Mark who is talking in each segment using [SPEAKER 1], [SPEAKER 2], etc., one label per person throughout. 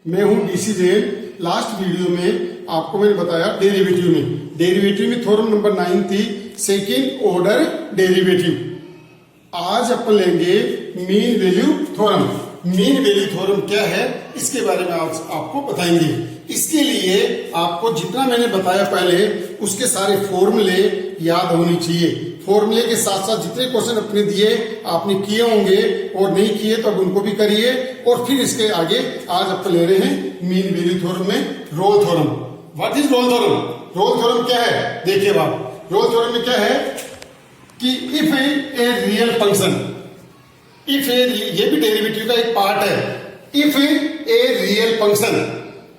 [SPEAKER 1] मैं हूं DC Jain. Last video में आपको मैंने बताया डेरिवेटिव में थ्योरम नंबर 9 थी सेकंड ऑर्डर डेरिवेटिव। आज अपन लेंगे mean value theorem. Mean value theorem क्या है इसके बारे में आज आपको बताएंगे। इसके लिए आपको जितना मैंने बताया पहले उसके सारे फॉर्मूले याद होने चाहिए। फॉर्मूले के साथ साथ जितने क्वेश्चन अपने दिए आपने किए होंगे और नहीं किए तो अब उनको भी करिए। और फिर इसके आगे आज अपन ले रहे हैं मीन वैल्यू थ्योरम में Rolle theorem. What is Rolle theorem? Rolle theorem क्या है देखिए बाप। रोल थ्योरम में क्या है कि if a real function, if a, ये भी डेरिवेटिव का एक पार्ट है। If a real function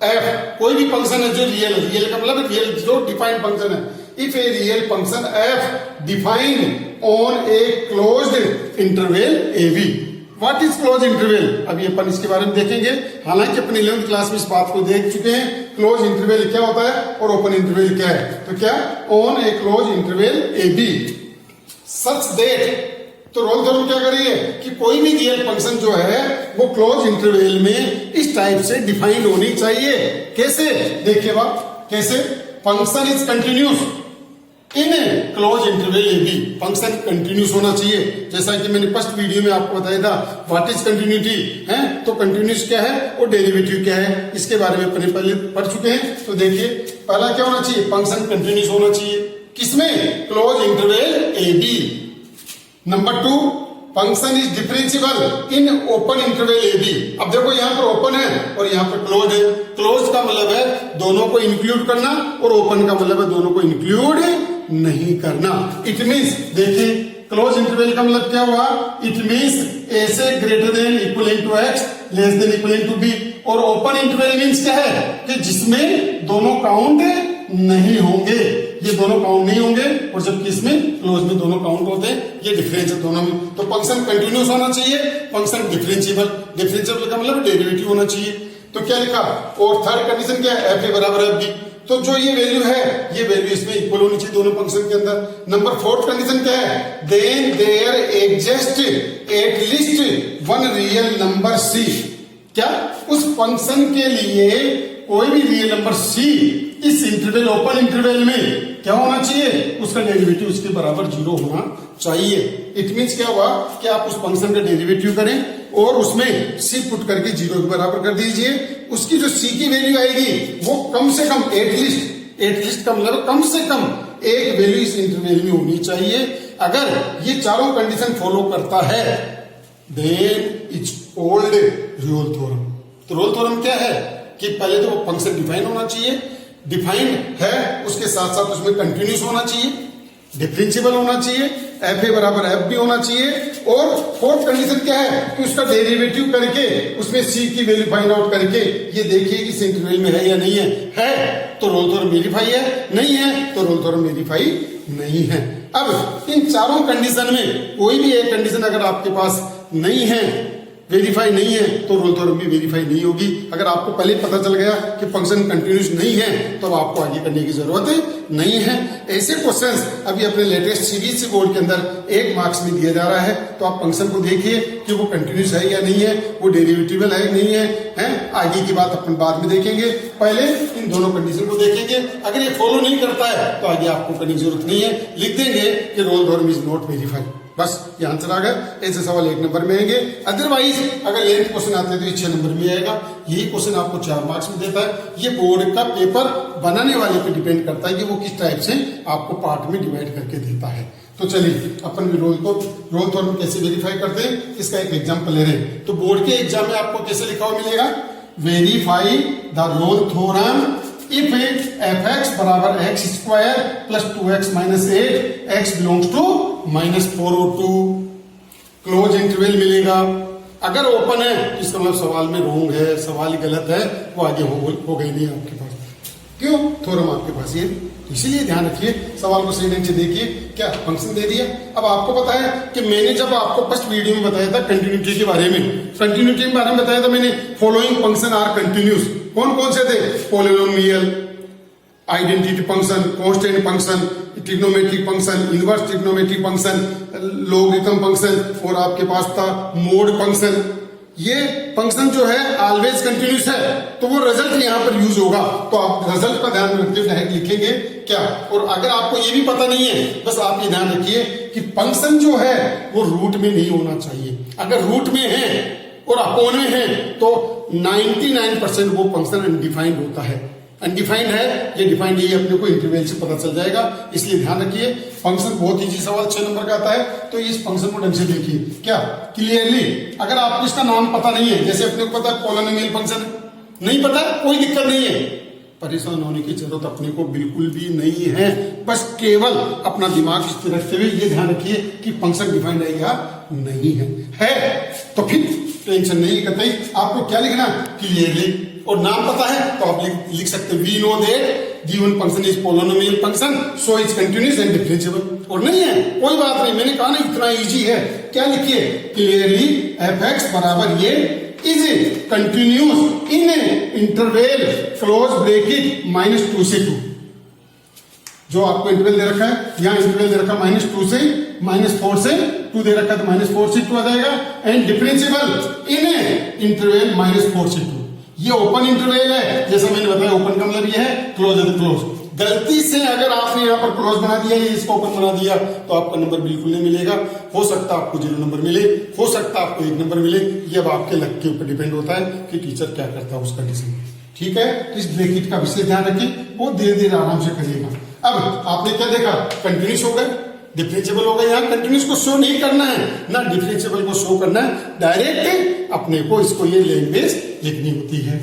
[SPEAKER 1] f, कोई भी फंक्शन है जो रियल है, रियल का मतलब रियल जो डिफाइंड फंक्शन है। If a real function f defined on a closed interval a b. What is close interval? अभी अपन इसके बारे में देखेंगे। हालांकि अपने 11th क्लास में इस बात को देख चुके हैं। क्लोज इंटरवल क्या होता है और ओपन इंटरवल क्या है। तो क्या on a close interval a b such that, तो रोल थ्योरम क्या करिए कि कोई भी रियल फंक्शन जो है वो क्लोज इंटरवल में इस टाइप से डिफाइंड होनी चाहिए। कैसे देखिए बाप, कैसे? Function is continuous in close interval a b. Function continuous होना चाहिए। जैसा कि मैंने फर्स्ट वीडियो में आपको बताया था व्हाट इज कंटिन्यूटी है। तो कंटिन्यूस क्या है और डेरिवेटिव क्या है इसके बारे में अपने पहले पढ़ चुके हैं। तो देखिए पहला क्या होना चाहिए, फंक्शन कंटिन्यूस होना चाहिए। किसमें? Close interval a b. Number 2, function is differentiable in open interval a b. अब देखो यहाँ पर ओपन है और यहाँ पर क्लोज है। क्लोज का मतलब है दोनों को इंक्लूड करना और ओपन का मतलब है दोनों को इंक्लूड नहीं करना। इट मीन्स देखिए क्लोज इंटरवल का मतलब क्या हुआ, इट मीन्स ए से greater than equal to x less than equal to b. और ओपन इंटरवल मीन्स क्या है कि जिसमें दोनों काउंट नहीं होंगे, ये दोनों काउंट नहीं होंगे। और जबकि इसमें क्लोज में दोनों काउंट होते हैं, ये डिफरेंस है दोनों में। तो फंक्शन कंटिन्यूस होना चाहिए, फंक्शन डिफरेंशिएबल। डिफरेंशिएबल का मतलब डेरिवेटिव होना चाहिए। तो क्या लिखा? और थर्ड कंडीशन क्या है, एफ ए बराबर एफ बी। तो जो ये वैल्यू है ये वैल्यू इसमें इक्वल होनी चाहिए दोनों फंक्शन के अंदर। नंबर 4th कंडीशन क्या है, then there exist at least one real number c. क्या उस फंक्शन के लिए कोई भी रियल नंबर सी इस इंटरवल ओपन इंटरवल में क्या होना चाहिए, उसका डेरिवेटिव उसके बराबर 0 होना चाहिए। इट मीन्स क्या हुआ कि आप उस फंक्शन का डेरिवेटिव करें और उसमें सी पुट करके 0 के बराबर कर दीजिए। उसकी जो सी की वैल्यू आएगी वो कम से कम एटलीस्ट का मतलब कम से कम एक वैल्यू इस इंटरवल में होनी चाहिए। अगर ये चारों कंडीशन फॉलो करता है then it's called Rolle theorem. तो रोल थ्योरम क्या है कि पहले तो वो फंक्शन डिफाइन होना चाहिए, डिफाइंड है, उसके साथ साथ उसमें कंटिन्यूस होना चाहिए, डिफरेंशिएबल होना चाहिए, एफ ए बराबर एफ भी होना चाहिए। और 4th कंडीशन क्या है कि उसका डेरिवेटिव करके उसमें सी की वैल्यू फाइंड आउट करके ये देखिए कि इस इंटरवल में है या नहीं है तो रोल थ्योरम वेरीफाई है, नहीं है तो रोल थ्योरम वेरीफाई नहीं है। अब इन चारों कंडीशन में कोई भी एक कंडीशन अगर आपके पास नहीं है, वेरीफाई नहीं है, तो रोल थ्योरम भी वेरीफाई नहीं होगी। अगर आपको पहले पता चल गया कि फंक्शन कंटिन्यूस नहीं है तो आपको आगे करने की जरूरत नहीं है। ऐसे क्वेश्चंस अभी अपने लेटेस्ट सीबीएसई बोर्ड के अंदर 1 मार्क्स में दिया जा रहा है। तो आप फंक्शन को देखिए कि वो कंटिन्यूस है या नहीं है, वो डेरिवेटिबल है नहीं है, आगे की बात अपन बाद में देखेंगे। पहले इन दोनों कंडीशन को देखेंगे। अगर ये फॉलो नहीं करता है तो आगे आपको करने की जरूरत नहीं है, लिख देंगे कि Rolle theorem is not verified. बस ये आंसर आ गया। ऐसे सवाल 1 नंबर में आएंगे। अदरवाइज अगर लेंथ क्वेश्चन आते हैं तो 6 नंबर में आएगा। यही क्वेश्चन आपको 4 मार्क्स में देता है। ये बोर्ड का पेपर बनाने वाले पे डिपेंड करता है कि वो किस टाइप से आपको पार्ट में डिवाइड करके देता है। तो चलिए अपन भी रोल थ्योरम कैसे वेरीफाई करते हैं इसका एक एग्जाम्पल ले रहे हैं। तो बोर्ड के एग्जाम में आपको कैसे लिखा हुआ मिलेगा, verify the Rolle theorem if f x बराबर x square plus 2x minus 8 x belongs to -4 और 2। क्लोज इंटरवल मिलेगा। अगर ओपन है तो इसका मतलब सवाल में रोंग है, सवाल गलत है, वो आगे हो गई नहीं आपके पास। क्यों? थ्योरम आपके पास ये, तो इसीलिए ध्यान रखिए, सवाल को सही ढंग से देखिए। क्या फंक्शन दे दिया। अब आपको पता है कि मैंने जब आपको फर्स्ट वीडियो में बताया था कंटिन्यूटी के बारे में, कंटिन्यूटी के बारे में बताया था मैंने, फॉलोइंग फंक्शन आर कंटिन्यूस। कौन कौन से थे? Polynomial, identity function, constant function, trigonometric function, inverse trigonometric function, logarithm function और आपके पास था मोड फंक्शन। ये फंक्शन जो है ऑलवेज कंटिन्यूस है, तो वो रिजल्ट यहाँ पर यूज होगा। तो आप रिजल्ट का ध्यान रखते हुए डायरेक्ट लिखेंगे क्या। और अगर आपको ये भी पता नहीं है, बस आप ये ध्यान रखिए कि फंक्शन जो है वो रूट में नहीं होना चाहिए। अगर रूट में है और अपोन में है तो 99% वो फंक्शन अनडिफाइंड होता है। अनडिफाइंड है, ये डिफाइंड ये अपने को इंटरवल से पता चल जाएगा, इसलिए ध्यान रखिए। फंक्शन बहुत इजी सवाल 6 नंबर का आता है, तो इस फंक्शन को ढंग से देखिए क्या क्लियरली। अगर आपको इसका नाम पता नहीं है, जैसे अपने को पता है पॉलिनोमियल फंक्शन, नहीं पता कोई दिक्कत नहीं है, परेशान होने की जरूरत अपने को बिल्कुल भी नहीं है। बस केवल अपना दिमाग स्थिर रखते हुए ये ध्यान रखिए कि फंक्शन डिफाइंड है या नहीं है तो फिर टेंशन नहीं करते। आपको क्या लिखना क्लियरली, और नाम पता है तो आप लिख सकते हैं we know that given function is polynomial function so is continuous and differentiable. और नहीं है कोई बात नहीं, मैंने कहा ना इतना इजी है। क्या लिखिए क्लियरली एफ एक्स बराबर ये is continuous in interval close bracket -2 से 2। जो आपको इंटरवल दे रखा है, यहाँ इंटरवल दे रखा है -2 से -4 से 2 दे रखा है, तो -4 से 2 आ जाएगा। एंड डिफरेंशिएबल इन इंटरवल -4 से 2। ये ओपन इंटरवल है, जैसा मैंने बताया ओपन का मतलब ये है, क्लोज है तो क्लोज। गलती से अगर आपने यहाँ पर क्लोज बना दिया या इसको ओपन बना दिया तो आपका नंबर बिल्कुल नहीं मिलेगा। हो सकता है आपको 0 नंबर मिले, हो सकता है आपको 1 नंबर मिले, ये अब आपके लक के ऊपर डिपेंड होता है कि टीचर क्या करता है उसका डिसीजन। ठीक है, इस ब्रैकेट का विशेष ध्यान रखिए, वो धीरे धीरे आराम से करिएगा। अब आपने क्या देखा, कंटिन्यूस हो गए, डिफरेंशिएबल हो गए। यहाँ कंटिन्यूस को शो नहीं करना है ना डिफरेंशिएबल को शो करना है, डायरेक्ट अपने को इसको ये लैंग्वेज लिखनी होती है।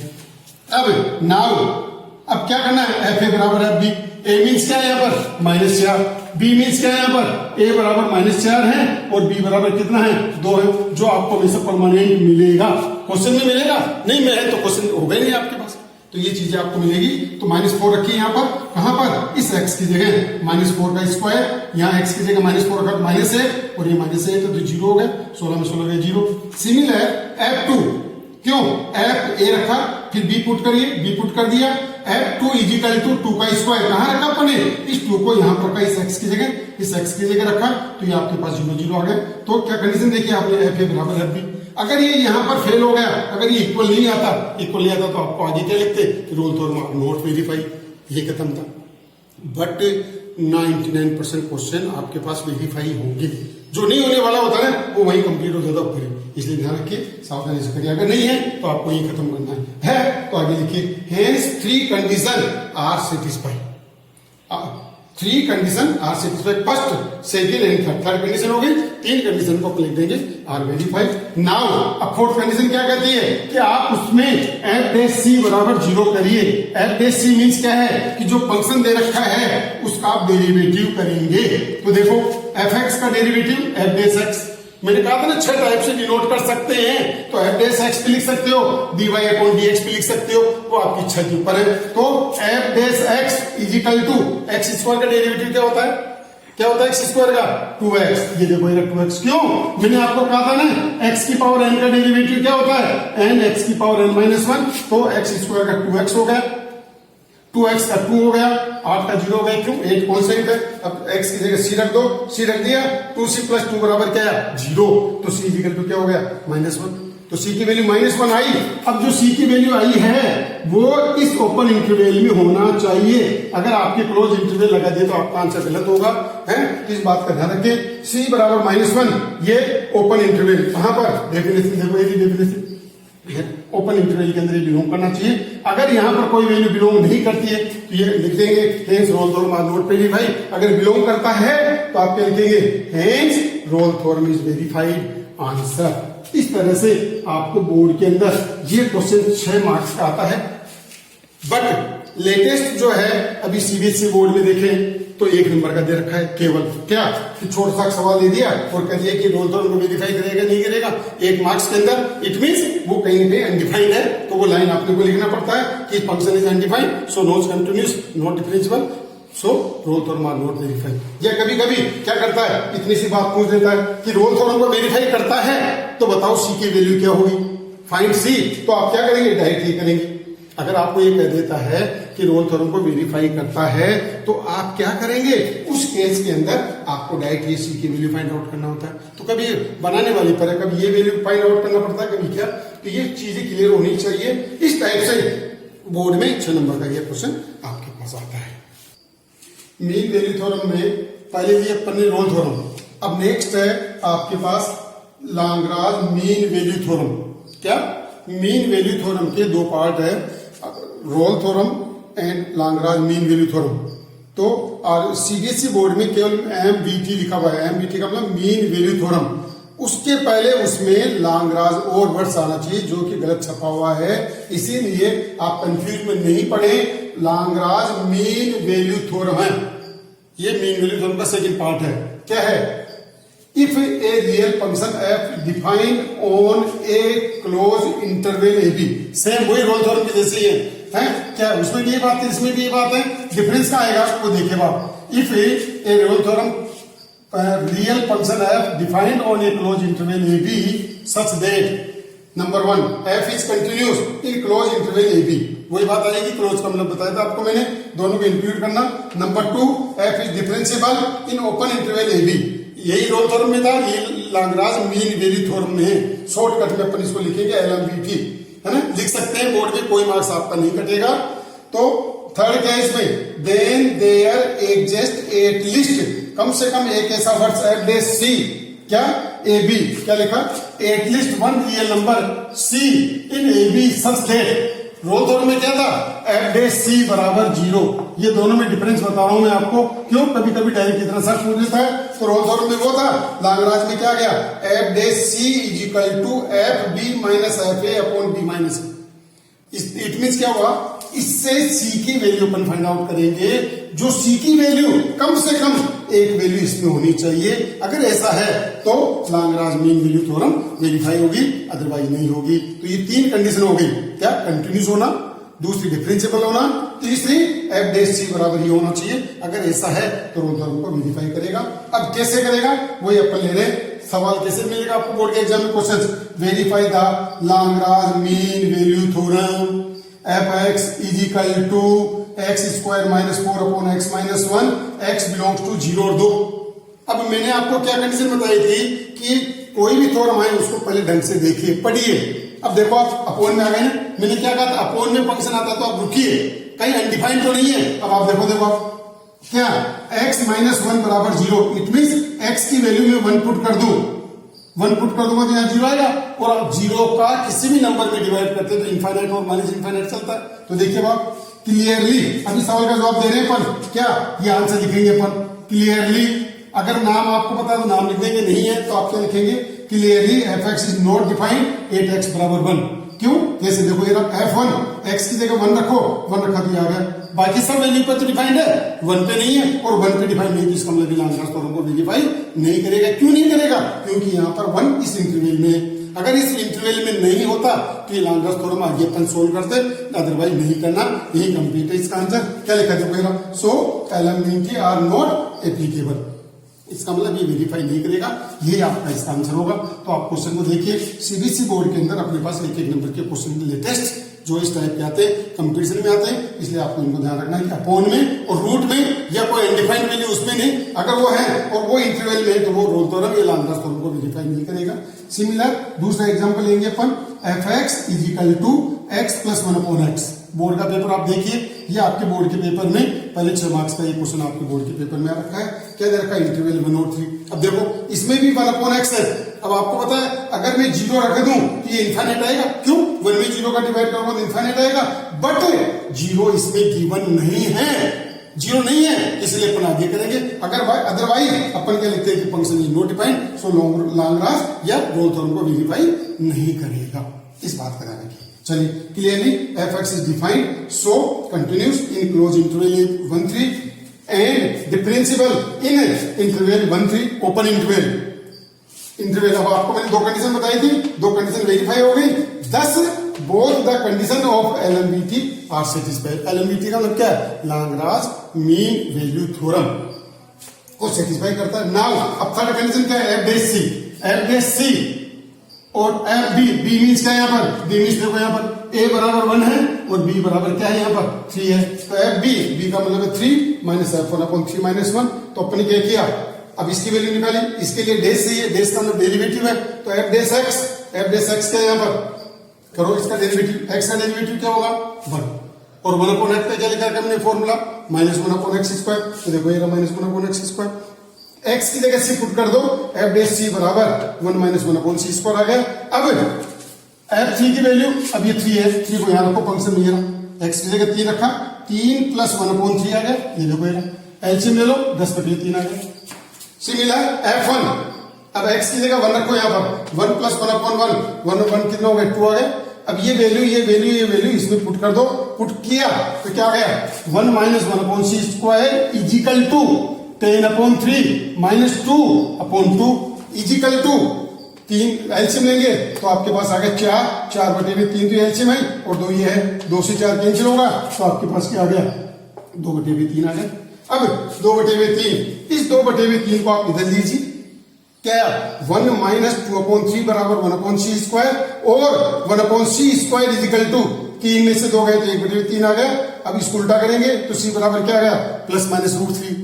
[SPEAKER 1] अब नाउ अब क्या करना है, एफ ए बराबर एफ बी। ए मीन्स क्या है यहाँ पर -4, बी मीन्स क्या है यहाँ पर, ए बराबर -4 है और बी बराबर कितना है 2 है, जो आपको हमेशा परमानेंट मिलेगा। क्वेश्चन में मिलेगा नहीं, मैं है तो क्वेश्चन हो गए नहीं आपके पास, तो ये चीजें आपको मिलेगी। तो -4 रखिए यहाँ पर, कहां पर, इस x की जगह -4 का स्क्वायर, यहाँ x की जगह -4 रखा तो -1 और ये -1 तो 0 हो गए, 16 में 16 गए 0। सिमिलर F2, क्यों F a रखा, फिर b पुट करिए, b पुट कर दिया, F2 इजिकल टू 2 का स्क्वायर, कहां रखा अपने, इस 2 को यहां पर रखा, इस x की जगह, इस x की जगह रखा, तो ये आपके पास 0 0 आ गए। तो क्या कंडीशन देखिए आपने, F a बराबर F b। अगर ये यहाँ पर फेल हो गया, अगर ये इक्वल नहीं आता तो आपको आगे क्या लिखते, रोल थ्योरम नॉट वेरीफाई, ये खत्म था। बट 99% क्वेश्चन आपके पास वेरीफाई होंगे, जो नहीं होने वाला होता है वो वहीं कंप्लीट हो जाता है, इसलिए ध्यान रखिए, सावधानी से करिए। अगर नहीं है तो आपको ये खत्म करना है तो आगे लिखिए, hence 3 condition are satisfied. 3 condition are satisfied, first second and third condition हो गई, 3 कंडीशन को लिख देंगे आर वेरीफाइड। नाउ अब फोर्थ कंडीशन क्या कहती है कि आप उसमें f' बराबर 0 करिए। f' मीन्स क्या है कि जो फंक्शन दे रखा है उसका आप डेरिवेटिव करेंगे। तो देखो f(x) का डेरिवेटिव f', मैंने कहा था ना 6 टाइप से डिनोट कर सकते हैं, तो f' भी लिख सकते हो, dy/dx भी लिख सकते हो, वो आपकी इच्छा के ऊपर है। तो f' is equal to x square का डेरिवेटिव क्या होता है, क्या होता है x स्क्वायर का 2x, ये देखो ये 2x। क्यों, मैंने आपको कहा था ना x की पावर n का डेरिवेटिव क्या होता है n x की पावर n-1, तो x स्क्वायर का 2x हो गया, 2x का 2 हो गया, 8 का 0 हो गया, क्यों 8 कॉन्स्टेंट है। अब x की जगह c रख दो, c रख दिया, 2c + 2 बराबर क्या है 0, तो c इक्वल टू क्या हो गया -1, तो c की वैल्यू -1 आई। अब जो c की वैल्यू आई है वो इस ओपन इंटरवल में होना चाहिए, अगर आपके क्लोज इंटरवल लगा दिए तो आपका आंसर गलत होगा, है, इस बात का ध्यान रखिए। c बराबर -1, ये ओपन इंटरवल, कहां पर डेफिनेशन देखो, ये डेफिनेशन ओपन इंटरवल के अंदर बिलोंग करना चाहिए। अगर यहाँ पर कोई वैल्यू बिलोंग नहीं करती है तो ये लिख देंगे hence Rolle theorem not verified. अगर बिलोंग करता है तो आप क्या लिखेंगे, hence Rolle theorem is verified answer. इस तरह से आपको बोर्ड के अंदर ये क्वेश्चन 6 मार्क्स का आता है। बट लेटेस्ट जो है अभी सीबीएसई बोर्ड में देखें तो 1 नंबर का दे रखा है, केवल क्या कि छोटा सा सवाल दे दिया और कह दिया कि रोल थ्योरम को वेरीफाई करेगा नहीं करेगा 1 मार्क्स के अंदर। इट मींस वो कहीं ना कहीं अनडिफाइंड है, तो वो लाइन आपने को लिखना पड़ता है कि function is undefined, so not continuous, not differentiable, so Rolle theorem are not verified. या कभी कभी क्या करता है, इतनी सी बात पूछ देता है कि रोल थ्योरम को वेरीफाई करता है तो बताओ सी की वैल्यू क्या होगी, फाइंड सी, तो आप क्या करेंगे, डायरेक्ट ये करेंगे। अगर आपको ये कह देता है कि रोल थ्योरम को वेरीफाई करता है तो आप क्या करेंगे, उस केस के अंदर आपको डायरेक्ट ये सी की वैल्यू फाइंड आउट करना होता है। तो कभी बनाने वाली पर है, कभी ये वैल्यू फाइंड आउट करना पड़ता है, कभी क्या। तो ये चीजें क्लियर होनी चाहिए। इस टाइप से बोर्ड में 6 नंबर का ये क्वेश्चन आपके पास आता है। मीन वैल्यू थ्योरम में पहले ये अपन ने रोल थ्योरम, अब नेक्स्ट है आपके पास लाग्रांज मीन वैल्यू थ्योरम। क्या मीन वैल्यू थ्योरम के 2 पार्ट है, Rolle theorem and Lagrange mean value theorem. तो और सीबीएसई बोर्ड में केवल एमवीटी लिखा हुआ है, एमवीटी का मतलब मीन वैल्यू थ्योरम। उसके पहले उसमें लाग्रांज और वर्ड्स आना चाहिए जो कि गलत छपा हुआ है, इसीलिए आप कंफ्यूज में नहीं पड़े। लाग्रांज मीन वैल्यू थ्योरम है, ये मीन वैल्यू थ्योरम का सेकंड पार्ट है। क्या है, if a real function f defined on a close interval a b, same वही रोल थ्योरम के जैसे ही है क्या, उसमें भी ये बात है, इसमें भी ये बात है, डिफरेंस क्या आएगा वो देखिए बाप। If a Rolle theorem real function f defined on a close interval a b such that number 1 f is continuous in close interval a b, वही बात आएगी, क्लोज का मतलब बताया था आपको मैंने, दोनों को इंक्लूड करना। Number 2 f is differentiable in open interval a b, यही रोल थ्योरम में था, ये लाग्रांज मीन वैल्यू थ्योरम में है। शॉर्टकट में अपन इसको लिखेंगे एलएमवीटी, है ना, लिख सकते हैं, बोर्ड में कोई मार्क्स आपका नहीं कटेगा। तो थर्ड केस में then there exist at least, कम से कम एक ऐसा वर्ड एट डे सी, क्या ए बी, क्या लिखा, at least 1 real number c in a b such that, Rolle theorem में क्या था, एट डे सी बराबर 0। ये दोनों में डिफरेंस बता रहा हूं मैं आपको, क्यों, कभी कभी डायरेक्ट की तरह सर्च पूछ लेता है। तो रोल थ्योरम में वो था, लाग्रांज में क्या गया, एट डे c is equal to f b minus f a upon b minus. It means क्या हुआ, इससे सी की वैल्यू अपन फाइंड आउट करेंगे, जो सी की वैल्यू कम से कम एक वैल्यू इसमें होनी चाहिए। अगर ऐसा है तो Lagrange mean value theorem verify होगी, अदरवाइज नहीं होगी। तो ये 3 कंडीशन हो गई, क्या, कंटिन्यूस होना, दूसरी डिफरेंशिएबल होना, तीसरी एफ डे सी बराबर ही होना चाहिए। अगर ऐसा है तो रोल थ्योरम को वेरीफाई करेगा। अब कैसे करेगा वही अपन ले रहे हैं। सवाल कैसे मिलेगा आपको बोर्ड के एग्जाम में question, verify the Lagrange mean value theorem f x is equal to x square minus 4 upon x minus 1, x belongs to 0 और 2। अब मैंने आपको क्या कंडीशन बताई थी कि कोई भी थ्योरम आए उसको पहले ढंग से देखिए, पढ़िए। अब देखो आप अपोन में आ गए ना, मैंने क्या कहा था, अपोन में फंक्शन आता तो आप रुकिए, कहीं अनडिफाइंड तो नहीं है। अब आप देखो आप क्या, x माइनस 1 बराबर 0, इट मीन x की वैल्यू में 1 पुट कर दूं, 1 पुट कर दूंगा तो यहाँ 0 आएगा, और आप 0 का किसी भी नंबर में डिवाइड करते हैं तो इनफाइनाइट और माइनस इनफाइनाइट चलता है। तो देखिए आप क्लियरली अभी सवाल का जवाब दे रहे हैं अपन, क्या ये आंसर लिखेंगे अपन क्लियरली। अगर नाम आपको पता है तो नाम लिख देंगे, नहीं है तो आप क्या लिखेंगे, clearly F x is not defined at x बराबर 1। क्यों, जैसे देखो ये f1, x की जगह 1 रखो, 1 रखा तो आ गया, बाकी सब वैल्यू पर तो डिफाइंड है, 1 पे नहीं है, और 1 पे डिफाइंड नहीं, तो इसका मतलब लाग्रांज थ्योरम को वेरीफाई नहीं करेगा। क्यों नहीं करेगा, क्योंकि यहाँ पर 1 इस इंटरवल में, अगर इस इंटरवल में नहीं होता तो ये लाग्रांज थ्योरम आगे अपन सोल्व करते, अदरवाइज नहीं करना। यही कंप्लीट है इसका आंसर। क्या लिखा था, सो एलिमेंट्री आर नॉट एप्लीकेबल, इसका मतलब ये वेरीफाई नहीं करेगा, ये आपका इसका आंसर होगा। तो आप क्वेश्चन को देखिए, सीबीएसई बोर्ड के अंदर अपने पास एक नंबर के क्वेश्चन लेटेस्ट जो इस टाइप के आते हैं, कंपटीशन में आते हैं, इसलिए आपको इनको ध्यान रखना है कि अपोन में और रूट में या कोई अनडिफाइंड वैल्यू उसमें नहीं, अगर वो है और वो इंटरवल में तो वो रोल थ्योरम या लाग्रांज थ्योरम को वेरीफाई नहीं करेगा। सिमिलर दूसरा एग्जांपल लेंगे अपन, f x is equal to x plus 1 upon x. Board का पेपर आप देखिए, ये आपके बोर्ड के पेपर में पहले 6 मार्क्स का ये क्वेश्चन आपके बोर्ड के पेपर में आ रखा है। क्या दे रखा है, इंटरवल 1 और 3। अब देखो इसमें भी 1 अपॉन एक्स है। अब आपको पता है अगर मैं 0 रख दूं तो ये इनफाइनाइट आएगा, क्यों, 1 में 0 का डिवाइड करूंगा तो इनफाइनाइट आएगा, बट 0 इसमें गिवन नहीं है, 0 नहीं है, इसलिए अपन आगे करेंगे। अगर अदरवाइज अपन क्या लिखते हैं कि function is not defined, so Lagrange या रोल थ्योरम को वेरीफाई नहीं करेगा। इस बात का ध्यान रखिए। चलिए, clearly F x is defined, so continuous in close interval 1-3 and differentiable in interval 1-3 open interval. अब आपको मैंने 2 कंडीशन बताई थी, 2 कंडीशन वेरीफाई हो गई, thus both the condition of LMVT are satisfied। LMVT का मतलब क्या है, लाग्रांज मीन वैल्यू थ्योरम को सेटिस्फाई करता है। नाउ अब थर्ड कंडीशन क्या है, एफ डैश सी और एफ बी, बी मीन्स क्या है यहाँ पर, बी मीन्स देखो यहाँ पर a बराबर 1 है और b बराबर क्या है यहाँ पर 3 है, तो एफ बी का मतलब है 3 माइनस एफ 1/3 माइनस 1। तो अपने क्या किया, अब इसकी वैल्यू निकाली, इसके लिए डेस चाहिए, डेस का मतलब डेरिवेटिव है, तो एफ डेस एक्स क्या है यहाँ पर, करो इसका डेरिवेटिव, एक्स का डेरिवेटिव क्या होगा 1, और 1/x पे क्या लिखा है हमने फॉर्मूला -1/x², तो देखो ये माइनस 1/x², x की जगह c पुट कर दो, एफ डेस सी बराबर 1 - 1/c² आ गया। अब एफ थ्री की वैल्यू, अब ये 3 है, 3 को यहाँ रखो, फंक्शन में रहा, x की जगह 3 रखा, 3 + 1/3 आ गया, ये देखो ये एलसीएम ले लो, 10/3 आ गया। सिमिलर f1, अब x की जगह 1 रखो यहाँ पर, 1 + 1/1, 1 कितना हो गया 2 आ गया। अब ये वैल्यू इसमें पुट कर दो, पुट किया तो क्या आ गया 1 - 1/c² is equal to 10/3 - 2/2 is equal to 3 LCM लेंगे तो आपके पास आ गया 4/3 तो एलसीएम है, और 2 ये है, 2 से 4 कैंसिल होगा, तो आपके पास क्या आ गया 2/3 आ गया। अब 2/3, इस 2/3 को आप इधर लीजिए, क्या 1 - 2/3 बराबर 1/c² और 1/c² इजिकल टू 3 में से 2 गए तो 1/3 आ गया। अब इसको उल्टा करेंगे तो c बराबर क्या आ गया +-√3।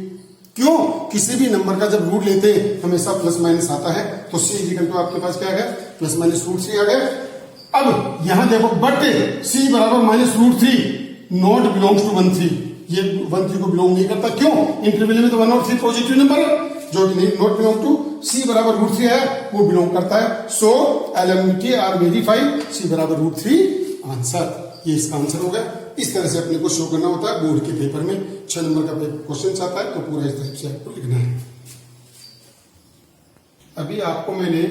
[SPEAKER 1] क्यों, किसी भी नंबर का जब रूट लेते हैं हमेशा प्लस माइनस आता है, तो c इजिकल टू आपके पास क्या आ गया +-√3 आ गया। अब यहां देखो, बट c बराबर -√3 नॉट बिलोंग्स टू 1 3, ये 1 3 को बिलोंग नहीं करता। क्यों, इंटरवल में तो 1 और 3 पॉजिटिव नंबर है, जो नॉट बिलोंग टू, c बराबर √3 है वो बिलोंग करता है। सो एलिमिनेट आर वेरीफाइड, c बराबर √3 आंसर, ये इसका आंसर हो गया। इस तरह से अपने को शो करना होता है बोर्ड के पेपर में, 6 नंबर का क्वेश्चन आता है तो पूरा इस तरह से आपको लिखना है। अभी आपको मैंने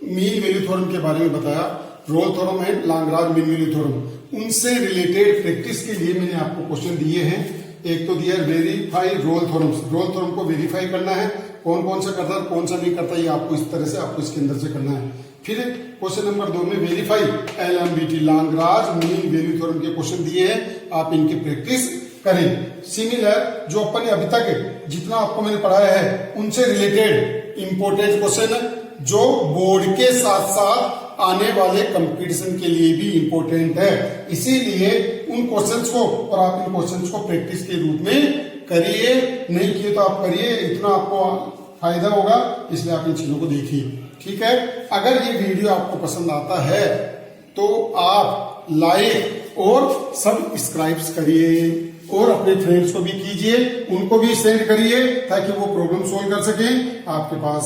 [SPEAKER 1] मीन वैल्यू थ्योरम के बारे में बताया, Rolle theorem and Lagrange mean value theorem, उनसे रिलेटेड प्रैक्टिस के लिए मैंने आपको क्वेश्चन दिए हैं। एक तो दिया verify Rolle theorem, Rolle theorem को वेरीफाई करना है, कौन कौन सा करता है कौन सा नहीं करता, ये आपको इस तरह से आपको इसके अंदर से करना है। फिर क्वेश्चन नंबर 2 में verify LMBT Lagrange mean value theorem के क्वेश्चन दिए हैं, आप इनकी प्रैक्टिस करें। सिमिलर जो अपन ने अभी तक जितना आपको मैंने पढ़ाया है उनसे रिलेटेड इंपॉर्टेंट क्वेश्चन जो बोर्ड के साथ साथ आने वाले कंपटीशन के लिए भी इंपॉर्टेंट है, इसीलिए उन क्वेश्चंस को और आप इन क्वेश्चंस को प्रैक्टिस के रूप में करिए, नहीं किए तो आप करिए, इतना आपको फायदा होगा, इसलिए आप इन चीजों को देखिए। ठीक है, अगर ये वीडियो आपको पसंद आता है तो आप लाइक और सब्सक्राइब करिए और अपने फ्रेंड्स को भी कीजिए, उनको भी सेंड करिए ताकि वो प्रॉब्लम सोल्व कर सकें आपके पास।